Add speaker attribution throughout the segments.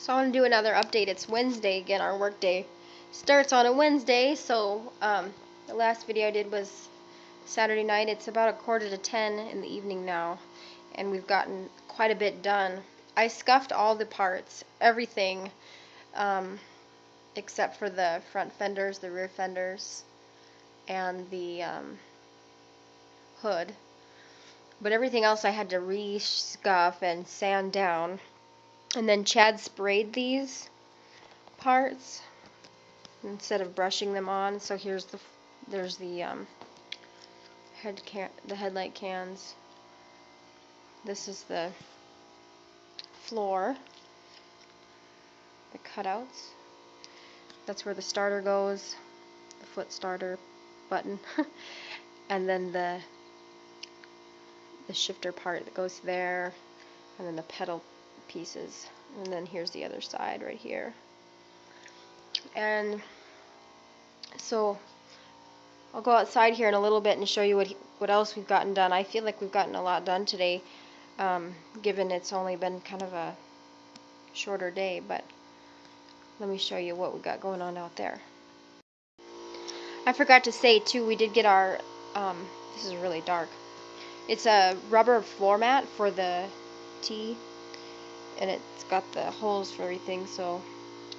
Speaker 1: So I want to do another update. It's Wednesday again. Our work day starts on a Wednesday. So the last video I did was Saturday night. It's about 9:45 in the evening now, and we've gotten quite a bit done. I scuffed all the parts, everything, except for the front fenders, the rear fenders, and the hood. But everything else I had to re-scuff and sand down. And then Chad sprayed these parts instead of brushing them on. So there's the headlight cans. This is the floor, the cutouts. That's where the starter goes, the foot starter button, and then the shifter part that goes there, and then the pedal pieces, and then here's the other side right here. And so I'll go outside here in a little bit and show you what else we've gotten done. I feel like we've gotten a lot done today, given it's only been kind of a shorter day, but let me show you what we got going on out there. I forgot to say too, we did get our this is really dark. It's a rubber floor mat for the T, and it's got the holes for everything. So,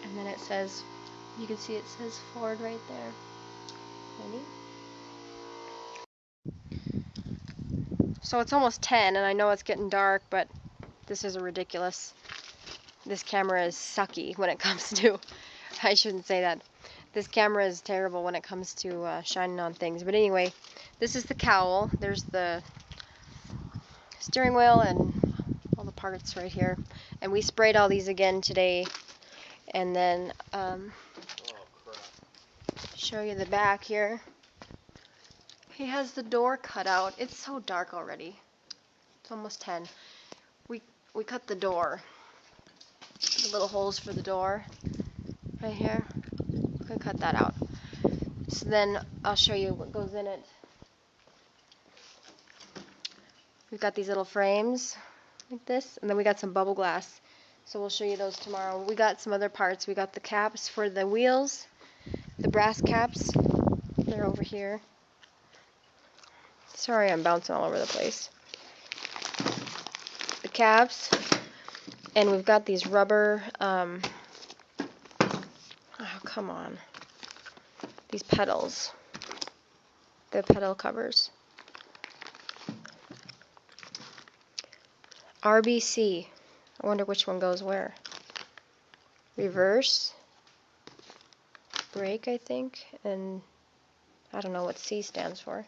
Speaker 1: and then it says, you can see it says Ford right there. Ready? So it's almost 10, and I know it's getting dark, but this is ridiculous. This camera is sucky when it comes to, I shouldn't say that. This camera is terrible when it comes to shining on things. But anyway, this is the cowl. There's the steering wheel and all the parts right here. And we sprayed all these again today. And then show you the back here. He has the door cut out. It's so dark already. It's almost 10. We cut the door. The little holes for the door right here. We can cut that out. So then I'll show you what goes in it. We've got these little frames like this, and then we got some bubble glass. So we'll show you those tomorrow. We got some other parts. We got the caps for the wheels, the brass caps. They're over here. Sorry, I'm bouncing all over the place. The caps, and we've got these rubber, oh, come on. These pedals. The pedal covers. RBC. I wonder which one goes where. Reverse. Brake, I think. And I don't know what C stands for.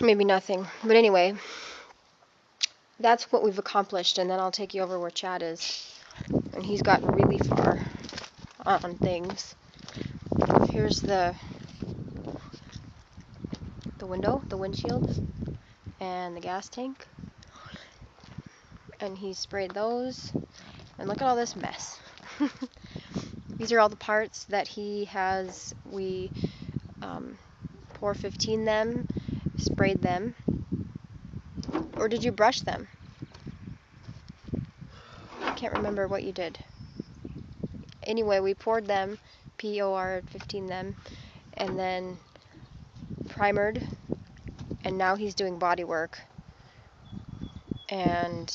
Speaker 1: Maybe nothing. But anyway, that's what we've accomplished. And then I'll take you over where Chad is. And he's gotten really far on things. Here's the window, the windshield, and the gas tank. And he sprayed those. And look at all this mess. These are all the parts that he has. We 415 them, sprayed them. Or did you brush them? I can't remember what you did. Anyway, we poured them, POR15 them, and then primered, and now he's doing body work. And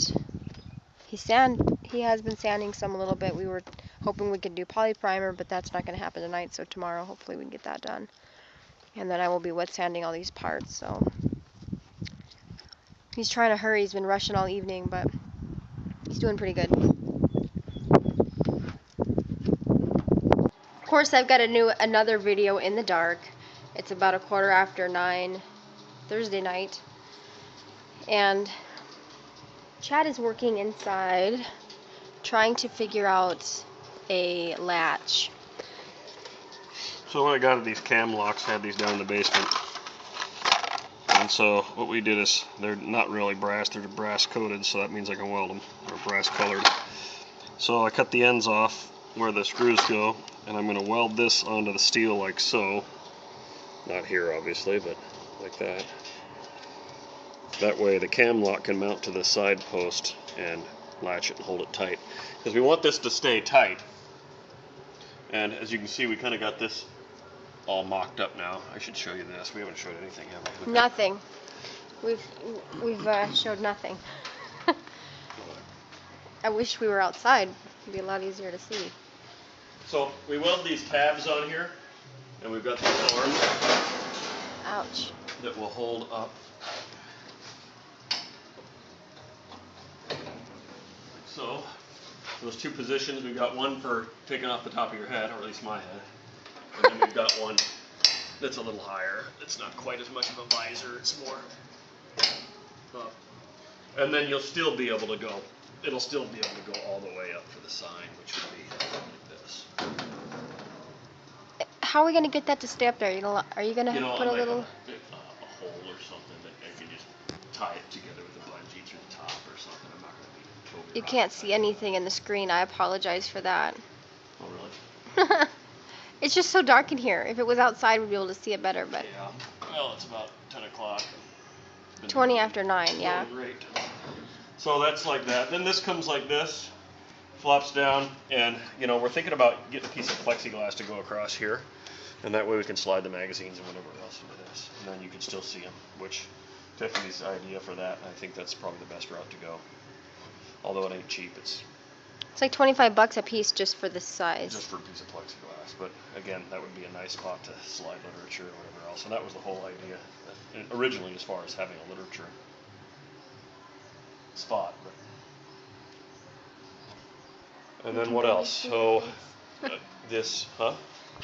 Speaker 1: he has been sanding some a little bit. We were hoping we could do poly primer, but that's not going to happen tonight, so tomorrow hopefully we can get that done. And then I will be wet sanding all these parts. So he's trying to hurry. He's been rushing all evening, but he's doing pretty good. Of course, I've got another video in the dark. It's about 9:15 Thursday night, and Chad is working inside trying to figure out a latch.
Speaker 2: So when I got these cam locks, I had these down in the basement. And so what we did is, they're not really brass, they're brass coated, so that means I can weld them, or brass colored. So I cut the ends off where the screws go, and I'm going to weld this onto the steel like so. Not here obviously, but like that. That way the cam lock can mount to the side post, and latch it and hold it tight. Because we want this to stay tight. And as you can see, we kind of got this all mocked up now. I should show you this. We haven't showed anything, have we?
Speaker 1: Nothing. We've showed nothing. I wish we were outside. It'd be a lot easier to see.
Speaker 2: So we weld these tabs on here, and we've got these arms.
Speaker 1: Ouch.
Speaker 2: That will hold up. So those two positions, we've got one for taking off the top of your head, or at least my head. And then we've got one that's a little higher. It's not quite as much of a visor, it's more up. And then you'll still be able to go, it'll still be able to go all the way up for the sign, which would be like this.
Speaker 1: How are we going to get that to stay up there? Are you going to put a little...
Speaker 2: a hole or something that I can just tie it together with a bungee through the top or something. I'm not going to be totally...
Speaker 1: You can't see anything in the screen. I apologize for that.
Speaker 2: Oh, really?
Speaker 1: It's just so dark in here. If it was outside, we'd be able to see it better, but...
Speaker 2: Yeah. Well, it's about 10 o'clock.
Speaker 1: 20 after 9, yeah.
Speaker 2: Great. So that's like that. Then this comes like this, flops down, and, you know, we're thinking about getting a piece of plexiglass to go across here, and that way we can slide the magazines and whatever else into this, and then you can still see them, which Tiffany's idea for that, I think that's probably the best route to go. Although it ain't cheap, it's
Speaker 1: like $25 a piece just for this size.
Speaker 2: just for a piece of plexiglass. But again, that would be a nice spot to slide literature or whatever else. And that was the whole idea originally, as far as having a literature spot. And then what else? So this, huh?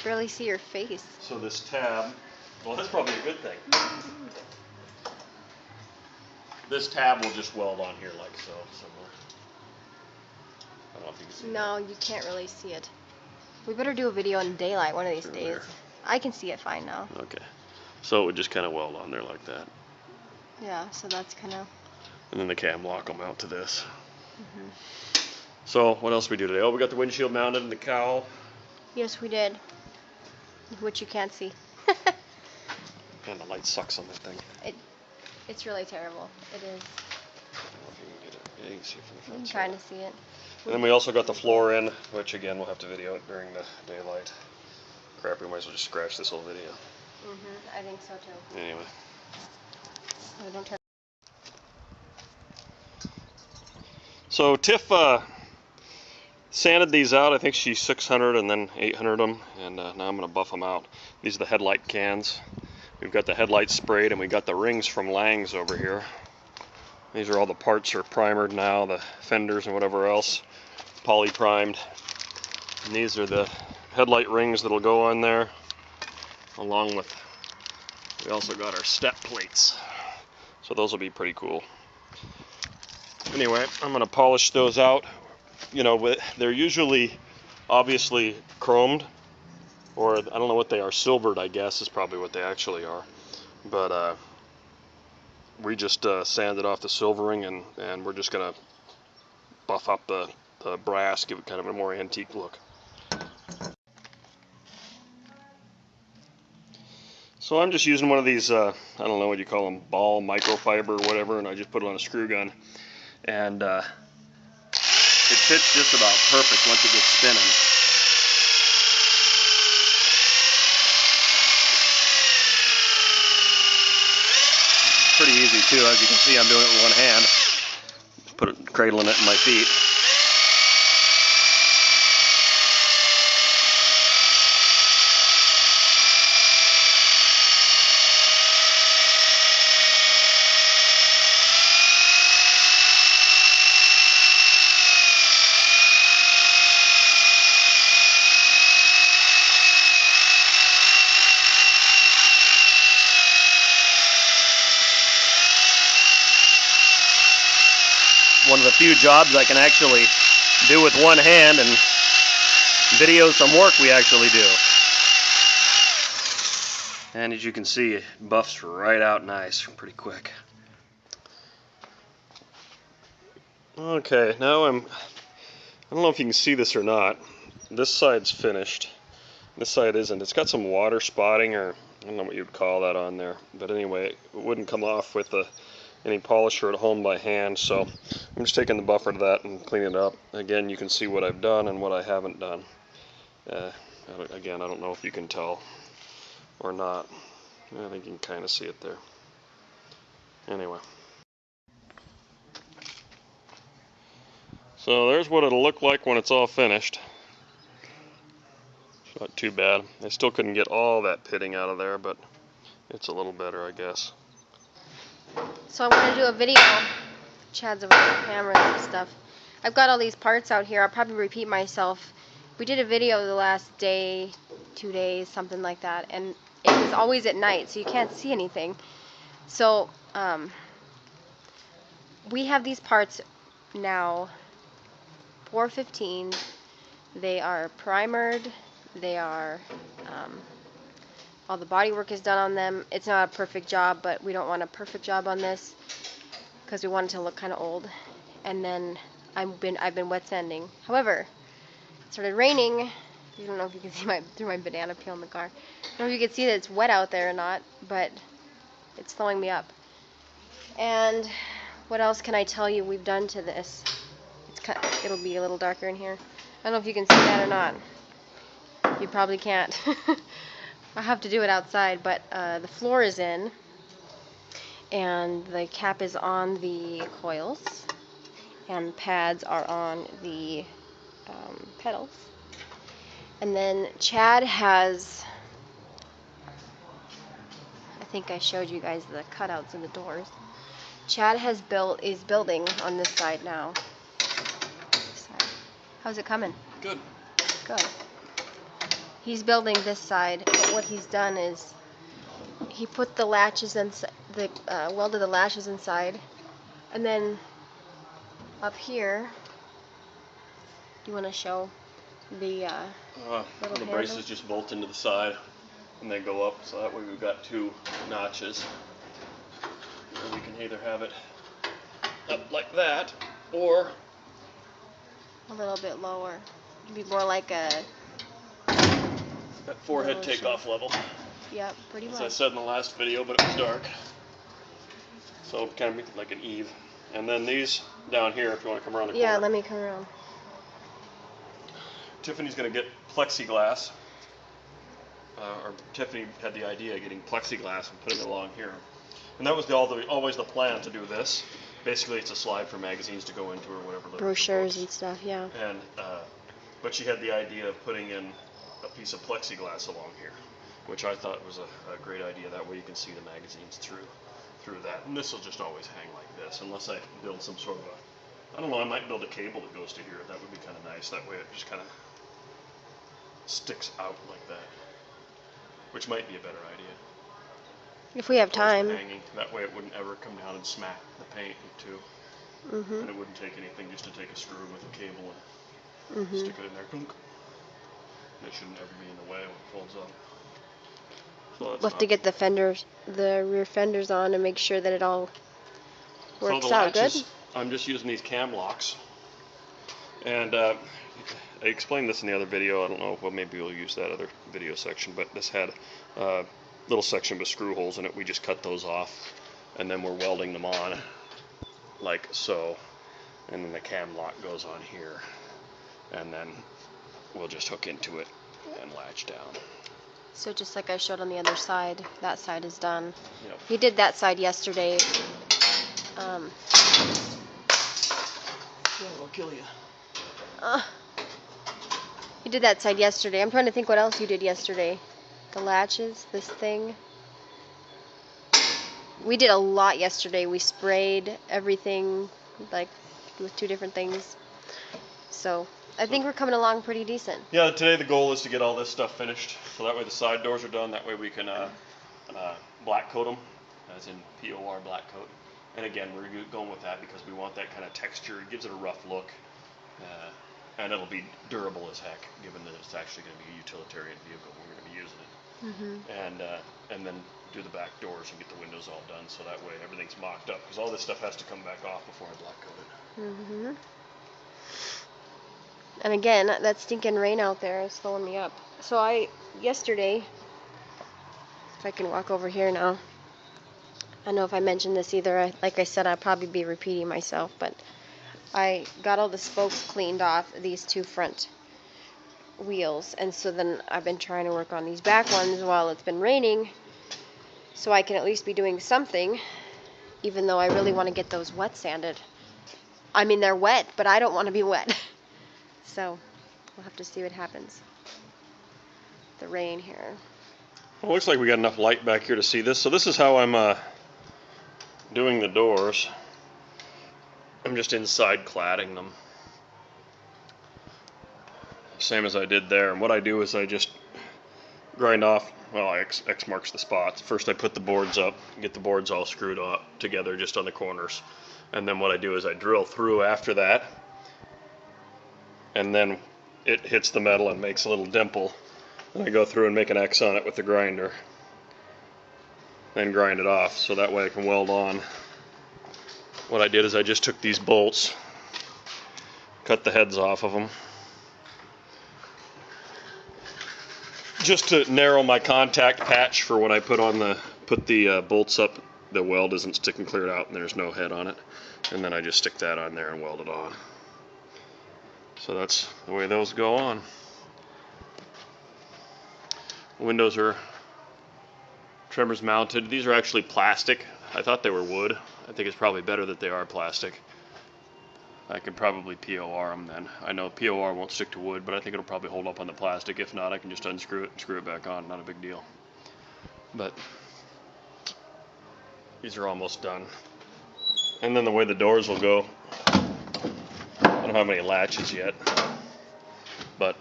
Speaker 1: Barely see your face.
Speaker 2: So this tab, well, that's probably a good thing. This tab will just weld on here like so, similar. I don't know if you can see
Speaker 1: No, you can't really see it. We better do a video in daylight one of these days.
Speaker 2: There.
Speaker 1: I can see it fine now.
Speaker 2: Okay. So it would just kind of weld on there like that.
Speaker 1: Yeah, so that's kind of...
Speaker 2: And then the cam lock will mount to this. So what else we do today? Oh, we got the windshield mounted in the cowl.
Speaker 1: Yes, we did. Which you can't see.
Speaker 2: And the light sucks on that thing.
Speaker 1: It's really terrible. It is.
Speaker 2: I don't know if you can get it. Yeah, you can see it from the front
Speaker 1: I'm
Speaker 2: side.
Speaker 1: trying to see it.
Speaker 2: And then we also got the floor in, which again we'll have to video it during the daylight. Crap, we might as well just scratch this whole video.
Speaker 1: I think so too.
Speaker 2: Anyway.
Speaker 1: Oh, don't turn.
Speaker 2: So Tiff sanded these out. I think she 600 and then 800 them, and now I'm going to buff them out. These are the headlight cans. We've got the headlights sprayed, and we got the rings from Lang's over here. These are all the parts are primered now, the fenders and whatever else, poly primed. And these are the headlight rings that'll go on there, along with, we also got our step plates. So those will be pretty cool. Anyway, I'm going to polish those out. You know, they're usually obviously chromed, or I don't know what they are, silvered I guess is probably what they actually are. But we just sanded off the silvering, and we're just going to buff up the brass, give it kind of a more antique look. So I'm just using one of these, I don't know what you call them, ball microfiber or whatever, and I just put it on a screw gun. And it fits just about perfect once it gets spinning. It's pretty easy too, as you can see I'm doing it with one hand. Put it, cradling it in my feet. One of the few jobs I can actually do with one hand and video some work we actually do. And as you can see, it buffs right out nice, pretty quick. Okay, now I don't know if you can see this or not. This side's finished. This side isn't. It's got some water spotting, or I don't know what you'd call that on there. But anyway, it wouldn't come off with any polisher at home by hand, so I'm just taking the buffer to that and cleaning it up. Again, you can see what I've done and what I haven't done. Again, I don't know if you can tell or not. I think you can kind of see it there. Anyway. So there's what it'll look like when it's all finished. It's not too bad. I still couldn't get all that pitting out of there, but it's a little better, I guess.
Speaker 1: So I'm going to do a video. Chad's over the cameras and stuff. I've got all these parts out here. I'll probably repeat myself. We did a video the last day, 2 days, something like that, and it was always at night, so you can't see anything. So we have these parts now, 415. They are primered. They are all the body work is done on them. It's not a perfect job, but we don't want a perfect job on this because we want it to look kind of old. And then I've been wet sanding. However, it started raining. I don't know if you can see through my banana peel in the car. I don't know if you can see that it's wet out there or not, but it's slowing me up. And what else can I tell you we've done to this? It'll be a little darker in here. I don't know if you can see that or not. You probably can't. I'll have to do it outside, but the floor is in, and the cap is on the coils, and pads are on the pedals. And then Chad has, I think I showed you guys the cutouts of the doors. Chad is building on this side now. How's it coming?
Speaker 2: Good.
Speaker 1: Good. He's building this side, but what he's done is he put the latches inside, welded the latches inside, and then up here, do you want to show the little
Speaker 2: braces just bolt into the side and they go up, so that way we've got 2 notches. And we can either have it up like that, or
Speaker 1: a little bit lower. It'd be more like a
Speaker 2: that forehead takeoff level.
Speaker 1: Yep, pretty much.
Speaker 2: As I said in the last video, but it was dark. So kind of make it like an eve. And then these down here, if you want to come around the corner.
Speaker 1: Yeah, let me come around.
Speaker 2: Tiffany's going to get plexiglass. Or Tiffany had the idea of getting plexiglass and putting it along here. And that was always the plan to do this. Basically, it's a slide for magazines to go into or whatever.
Speaker 1: Brochures and stuff, yeah.
Speaker 2: And but she had the idea of putting in a piece of plexiglass along here, which I thought was a great idea. That way you can see the magazines through that. And this will just always hang like this, unless I build some sort of I don't know, I might build a cable that goes to here. That would be kind of nice. That way it just kind of sticks out like that, which might be a better idea.
Speaker 1: If we have time.
Speaker 2: Hanging. That way it wouldn't ever come down and smack the paint in 2. And it wouldn't take anything just to take a screw with a cable and stick it in there. Clunk. It shouldn't ever be in the way when it folds up. So
Speaker 1: we'll have to get the rear fenders on and make sure that it all works out good.
Speaker 2: I'm just using these cam locks. And I explained this in the other video. I don't know, well, maybe we'll use that other video section, but this had a little section with screw holes in it. We just cut those off, and then we're welding them on like so. And then the cam lock goes on here, and then we'll just hook into it and latch down.
Speaker 1: So just like I showed on the other side, that side is done.
Speaker 2: Yep.
Speaker 1: We did that side yesterday.
Speaker 2: Yeah, it'll kill you.
Speaker 1: You did that side yesterday. I'm trying to think what else you did yesterday. The latches, this thing. We did a lot yesterday. We sprayed everything, like, with 2 different things. So I think we're coming along pretty decent.
Speaker 2: Yeah, today the goal is to get all this stuff finished, so that way the side doors are done. That way we can black coat them, as in POR black coat. And again, we're going with that because we want that kind of texture. It gives it a rough look, and it'll be durable as heck, given that it's actually going to be a utilitarian vehicle. We're going to be using it. And then do the back doors and get the windows all done, so that way everything's mocked up, because all this stuff has to come back off before I black coat it.
Speaker 1: And again, that stinking rain out there is slowing me up. So yesterday, if I can walk over here now, don't know if I mentioned this either. Like I said, I'll probably be repeating myself, but I got all the spokes cleaned off these two front wheels, and so then I've been trying to work on these back ones while it's been raining, so I can at least be doing something, even though I really want to get those wet sanded. I mean, they're wet, but I don't want to be wet. So we'll have to see what happens. The rain here.
Speaker 2: Well, it looks like we got enough light back here to see this. So this is how I'm doing the doors. I'm just inside cladding them, same as I did there. And what I do is I just grind off, well, X marks the spots. First I put the boards up, get the boards all screwed up together just on the corners. And then what I do is I drill through after that, and then it hits the metal and makes a little dimple. And I go through and make an X on it with the grinder, then grind it off so that way I can weld on. What I did is I just took these bolts, cut the heads off of them, just to narrow my contact patch for when I put the bolts up. The weld isn't sticking clear out and there's no head on it, and then I just stick that on there and weld it on. So that's the way those go on. Windows are trimmers mounted. These are actually plastic. I thought they were wood. I think it's probably better that they are plastic. I could probably POR them then. I know POR won't stick to wood, but I think it'll probably hold up on the plastic. If not, I can just unscrew it and screw it back on. Not a big deal. But these are almost done. And then the way the doors will go, I don't have any latches yet, but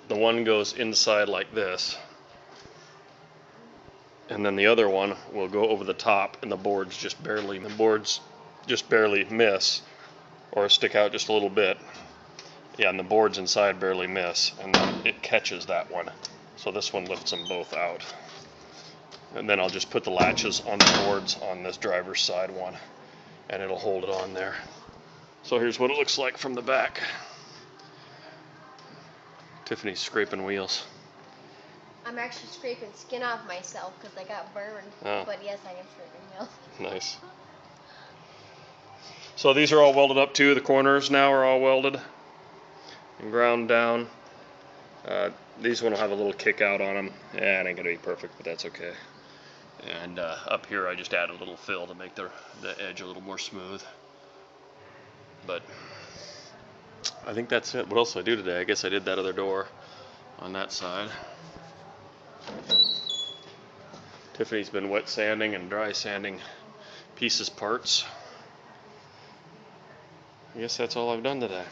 Speaker 2: the one goes inside like this, and then the other one will go over the top, and the boards just barely miss or stick out just a little bit. Yeah, and the boards inside barely miss, and then it catches that one. So this one lifts them both out. And then I'll just put the latches on the boards on this driver's side one, and it'll hold it on there. So here's what it looks like from the back. Tiffany's scraping wheels.
Speaker 1: I'm actually scraping skin off myself because I got burned.
Speaker 2: Oh.
Speaker 1: But yes, I am scraping wheels.
Speaker 2: Nice. So these are all welded up too. The corners now are all welded and ground down. These one will have a little kick out on them. Yeah, it ain't gonna be perfect, but that's okay. And up here I just add a little fill to make the edge a little more smooth. But I think that's it. What else did I do today? I guess I did that other door on that side. Tiffany's been wet sanding and dry sanding parts. I guess that's all I've done today.